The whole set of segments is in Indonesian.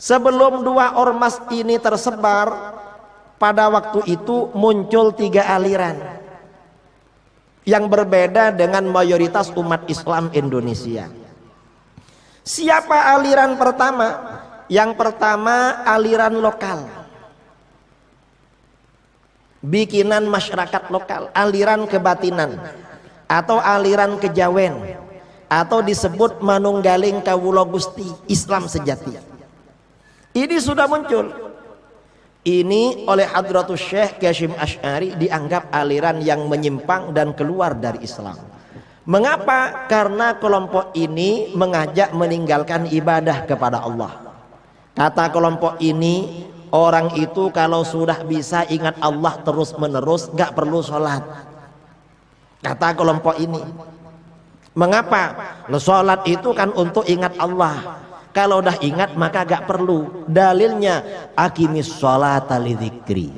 Sebelum dua ormas ini tersebar, pada waktu itu muncul tiga aliran yang berbeda dengan mayoritas umat Islam Indonesia. Siapa aliran pertama? Yang pertama aliran lokal, bikinan masyarakat lokal, aliran kebatinan atau aliran kejawen, atau disebut manunggaling kawula Gusti, Islam sejati. Ini sudah muncul. Ini oleh Hadratus Syekh Kasyim Asy'ari dianggap aliran yang menyimpang dan keluar dari Islam. Mengapa? Karena kelompok ini mengajak meninggalkan ibadah kepada Allah. Kata kelompok ini, orang itu kalau sudah bisa ingat Allah terus menerus gak perlu sholat. Kata kelompok ini. Mengapa? Sholat itu kan untuk ingat Allah. Kalau udah ingat maka gak perlu. Dalilnya aqimis sholata lidzikri,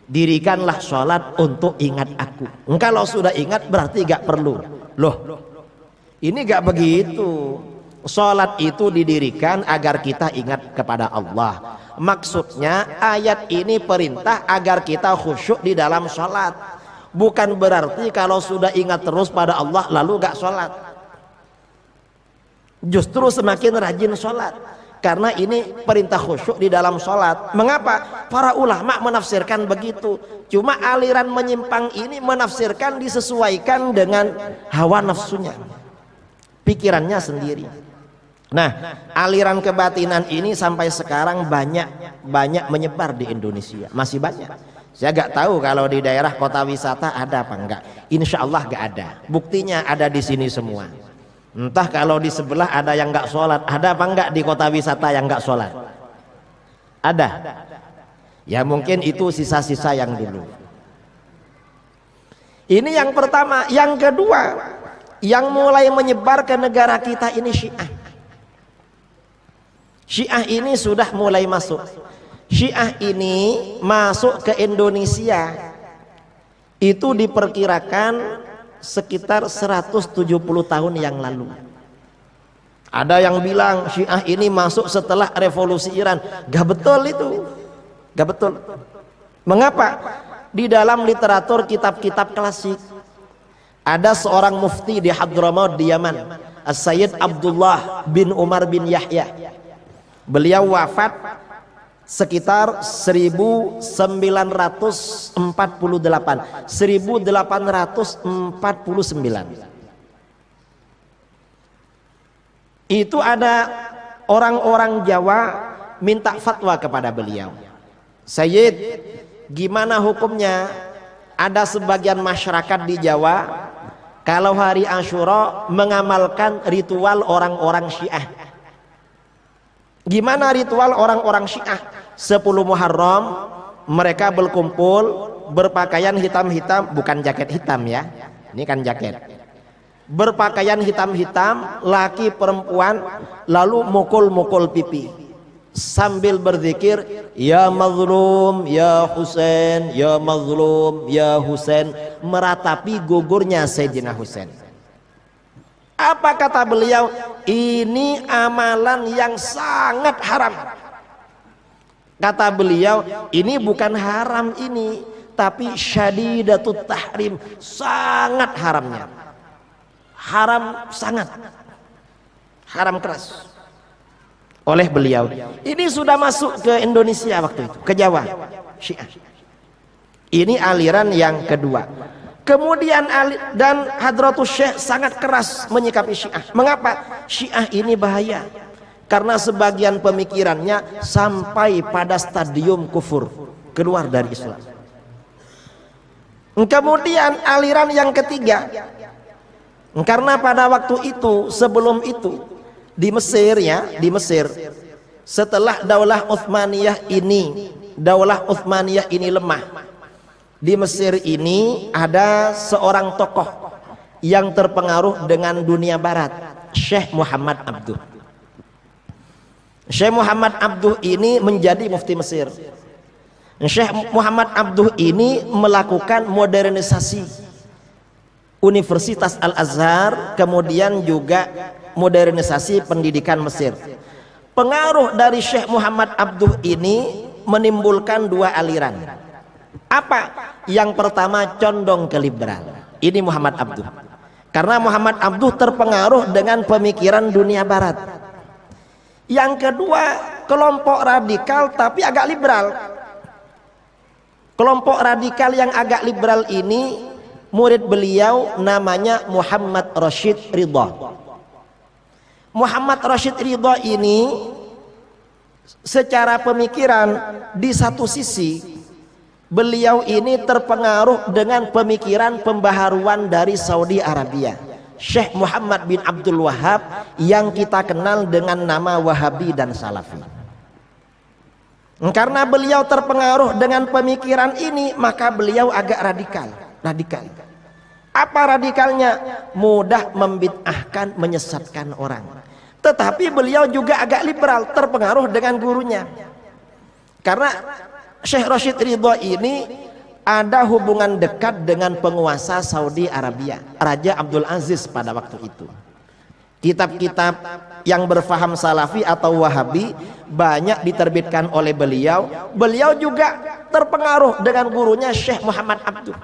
dirikanlah sholat untuk ingat aku. Kalau sudah ingat berarti gak perlu. Loh, ini gak begitu. Sholat itu didirikan agar kita ingat kepada Allah. Maksudnya ayat ini perintah agar kita khusyuk di dalam sholat. Bukan berarti kalau sudah ingat terus pada Allah lalu gak sholat. Justru semakin rajin sholat, karena ini perintah khusyuk di dalam sholat. Mengapa? Para ulama menafsirkan begitu. Cuma aliran menyimpang ini menafsirkan disesuaikan dengan hawa nafsunya, pikirannya sendiri. Nah, aliran kebatinan ini sampai sekarang banyak menyebar di Indonesia, masih banyak. Saya gak tahu kalau di daerah kota wisata ada apa enggak. Insya Allah gak ada. Buktinya ada di sini semua. Entah kalau di sebelah ada yang nggak sholat, ada apa enggak di kota wisata yang nggak sholat? Ada. Ya mungkin itu sisa-sisa yang dulu. Ini yang pertama. Yang kedua, yang mulai menyebar ke negara kita ini Syiah. Syiah ini sudah mulai masuk. Syiah ini masuk ke Indonesia itu diperkirakan sekitar 170 tahun yang lalu. Ada yang bilang Syiah ini masuk setelah revolusi Iran. Gak betul itu, gak betul. Mengapa? Di dalam literatur kitab-kitab klasik ada seorang mufti di Hadramaut di Yaman, As-Sayyid Abdullah bin Umar bin Yahya. Beliau wafat sekitar 1948. Itu ada orang-orang Jawa minta fatwa kepada beliau. Sayyid, gimana hukumnya? Ada sebagian masyarakat di Jawa kalau hari Asyura mengamalkan ritual orang-orang Syiah. Gimana ritual orang-orang Syiah? 10 Muharram mereka berkumpul berpakaian hitam-hitam, bukan jaket hitam ya, ini kan jaket, berpakaian hitam-hitam, laki perempuan, lalu mukul-mukul pipi sambil berzikir, ya mazlum ya Husain, ya mazlum ya Husain, meratapi gugurnya Sayyidina Husain. Apa kata beliau? Ini amalan yang sangat haram. Kata beliau, ini bukan haram ini, tapi syadidatut tahrim, sangat haramnya. Haram sangat, haram keras oleh beliau. Ini sudah masuk ke Indonesia waktu itu, ke Jawa, Syiah. Ini aliran yang kedua. Kemudian dan Hadratus Syekh sangat keras menyikapi Syiah. Mengapa? Syiah ini bahaya karena sebagian pemikirannya sampai pada stadium kufur, keluar dari Islam. Kemudian aliran yang ketiga, karena pada waktu itu, sebelum itu di Mesir ya, di Mesir setelah Daulah Utsmaniyah ini lemah. Di Mesir ini ada seorang tokoh yang terpengaruh dengan dunia barat, Syekh Muhammad Abduh. Syekh Muhammad Abduh ini menjadi mufti Mesir. Syekh Muhammad Abduh ini melakukan modernisasi Universitas Al-Azhar, kemudian juga modernisasi pendidikan Mesir. Pengaruh dari Syekh Muhammad Abduh ini menimbulkan dua aliran. Apa? Yang pertama condong ke liberal. Ini Muhammad Abduh. Karena Muhammad Abduh terpengaruh dengan pemikiran dunia barat. Yang kedua, kelompok radikal tapi agak liberal. Kelompok radikal yang agak liberal ini murid beliau namanya Muhammad Rashid Ridha. Muhammad Rashid Ridha ini secara pemikiran di satu sisi beliau ini terpengaruh dengan pemikiran pembaharuan dari Saudi Arabia, Syekh Muhammad bin Abdul Wahab yang kita kenal dengan nama Wahabi dan Salafi. Karena beliau terpengaruh dengan pemikiran ini, maka beliau agak radikal. Apa radikalnya? Mudah membid'ahkan, menyesatkan orang. Tetapi beliau juga agak liberal, terpengaruh dengan gurunya. Karena Syekh Rashid Ridha ini ada hubungan dekat dengan penguasa Saudi Arabia, Raja Abdul Aziz pada waktu itu. Kitab-kitab yang berfaham Salafi atau Wahabi banyak diterbitkan oleh beliau. Beliau juga terpengaruh dengan gurunya Syekh Muhammad Abduh.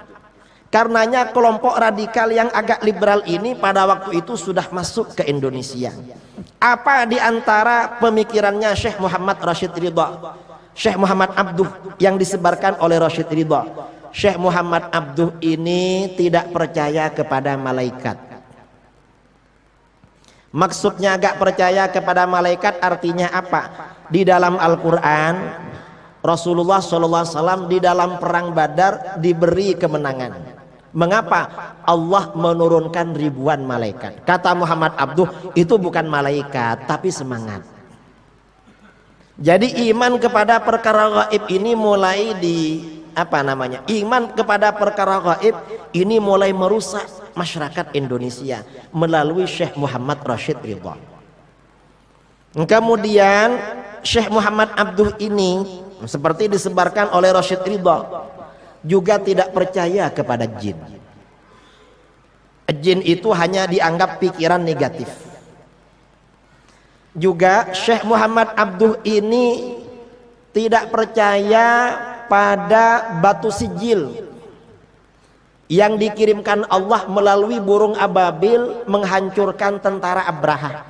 Karenanya kelompok radikal yang agak liberal ini pada waktu itu sudah masuk ke Indonesia. Apa di antara pemikirannya Syekh Muhammad Rashid Ridha, Syekh Muhammad Abduh yang disebarkan oleh Rashid Ridha? Syekh Muhammad Abduh ini tidak percaya kepada malaikat. Maksudnya agak percaya kepada malaikat artinya apa? Di dalam Al-Quran Rasulullah SAW di dalam perang Badar diberi kemenangan. Mengapa? Allah menurunkan ribuan malaikat. Kata Muhammad Abduh, itu bukan malaikat tapi semangat. Jadi iman kepada perkara gaib ini mulai iman kepada perkara gaib ini mulai merusak masyarakat Indonesia melalui Syekh Muhammad Rashid Ridha. Kemudian Syekh Muhammad Abduh ini seperti disebarkan oleh Rashid Ridha juga tidak percaya kepada jin. Jin itu hanya dianggap pikiran negatif. Juga Syekh Muhammad Abduh ini tidak percaya pada batu sijil yang dikirimkan Allah melalui burung ababil menghancurkan tentara Abraha.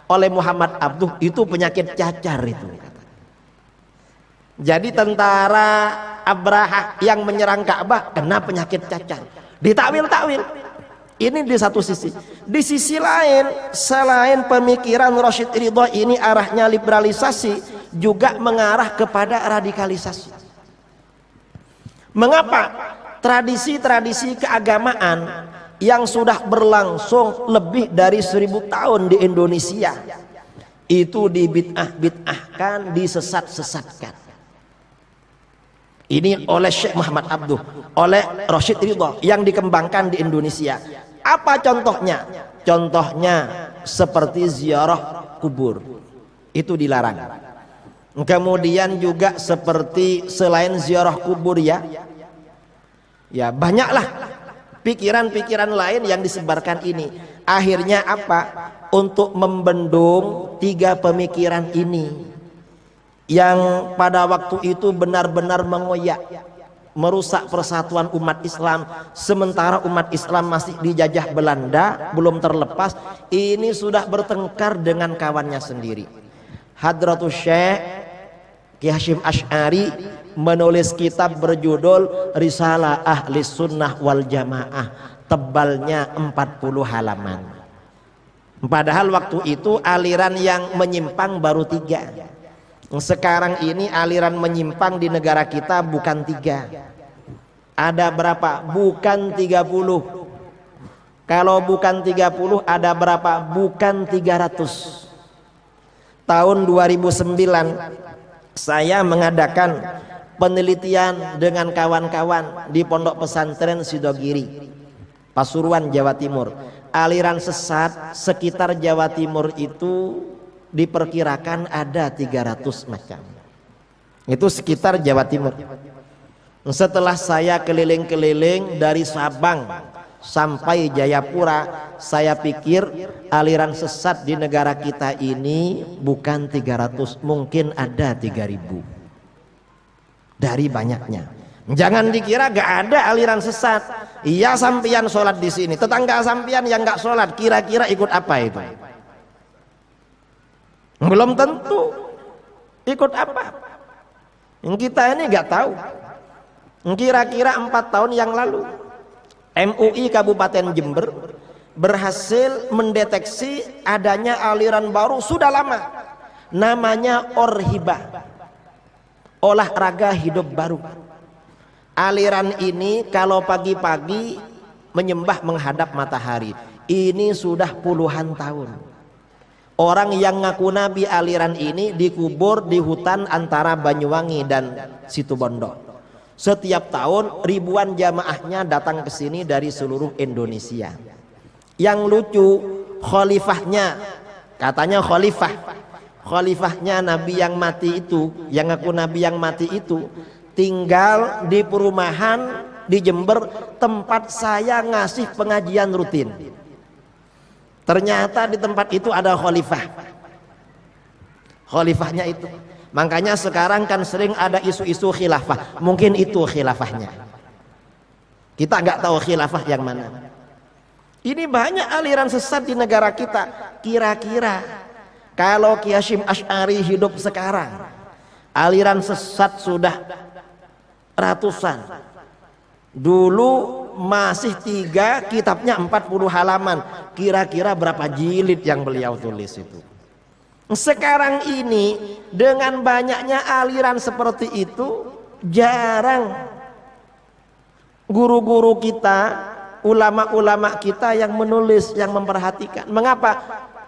Oleh Muhammad Abduh itu penyakit cacar itu. Jadi tentara Abraha yang menyerang Ka'bah kena penyakit cacar. Ditakwil-takwil. Ini di satu sisi. Di sisi lain, selain pemikiran Rashid Ridha ini arahnya liberalisasi, juga mengarah kepada radikalisasi. Mengapa? Tradisi-tradisi keagamaan yang sudah berlangsung lebih dari 1000 tahun di Indonesia itu dibid'ah-bid'ahkan, disesat-sesatkan. Ini oleh Syekh Muhammad Abduh, oleh Rashid Ridha yang dikembangkan di Indonesia. Apa contohnya? Contohnya seperti ziarah kubur, itu dilarang. Kemudian juga seperti selain ziarah kubur ya banyaklah pikiran-pikiran lain yang disebarkan ini. Akhirnya apa? Untuk membendung 3 pemikiran ini yang pada waktu itu benar-benar mengoyak, merusak persatuan umat Islam. Sementara umat Islam masih dijajah Belanda, belum terlepas, ini sudah bertengkar dengan kawannya sendiri. Hadratus Syekh Ki Hasyim Asy'ari menulis kitab berjudul Risalah Ahli Sunnah wal Jamaah, tebalnya 40 halaman. Padahal waktu itu aliran yang menyimpang baru 3. Sekarang ini aliran menyimpang di negara kita bukan 3. Ada berapa? Bukan 30. Kalau bukan 30 ada berapa? Bukan 300. Tahun 2009 saya mengadakan penelitian dengan kawan-kawan di Pondok Pesantren Sidogiri, Pasuruan, Jawa Timur. Aliran sesat sekitar Jawa Timur itu diperkirakan ada 300 macam. Itu sekitar Jawa Timur. Setelah saya keliling-keliling dari Sabang sampai Jayapura. Saya pikir aliran sesat di negara kita ini bukan 300, mungkin ada 3000 dari banyaknya. Jangan dikira gak ada aliran sesat. Iya, sampian sholat di sini, tetangga sampian yang gak sholat kira-kira ikut apa itu? Belum tentu ikut apa. Kita ini gak tahu. Kira-kira 4 tahun yang lalu MUI Kabupaten Jember berhasil mendeteksi adanya aliran baru sudah lama, namanya Orhibah, olahraga hidup baru. Aliran ini kalau pagi-pagi menyembah menghadap matahari, ini sudah puluhan tahun. Orang yang ngaku nabi aliran ini dikubur di hutan antara Banyuwangi dan Situbondo. Setiap tahun ribuan jamaahnya datang ke sini dari seluruh Indonesia. Yang lucu, khalifahnya, katanya khalifahnya nabi yang mati itu, yang ngaku nabi yang mati itu, tinggal di perumahan di Jember tempat saya ngasih pengajian rutin. Ternyata di tempat itu ada khalifahnya itu. Makanya sekarang kan sering ada isu-isu khilafah, mungkin itu khilafahnya. Kita nggak tahu khilafah yang mana. Ini banyak aliran sesat di negara kita. Kira-kira kalau Kiai Hasyim Asy'ari hidup sekarang, aliran sesat sudah ratusan. Dulu masih 3, kitabnya 40 halaman. Kira-kira berapa jilid yang beliau tulis itu? Sekarang ini dengan banyaknya aliran seperti itu, jarang guru-guru kita, ulama-ulama kita yang menulis, yang memperhatikan. Mengapa?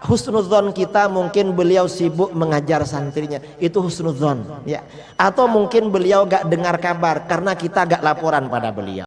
Husnudzon kita mungkin beliau sibuk mengajar santrinya, itu husnudzon ya. Atau mungkin beliau gak dengar kabar karena kita gak laporan pada beliau.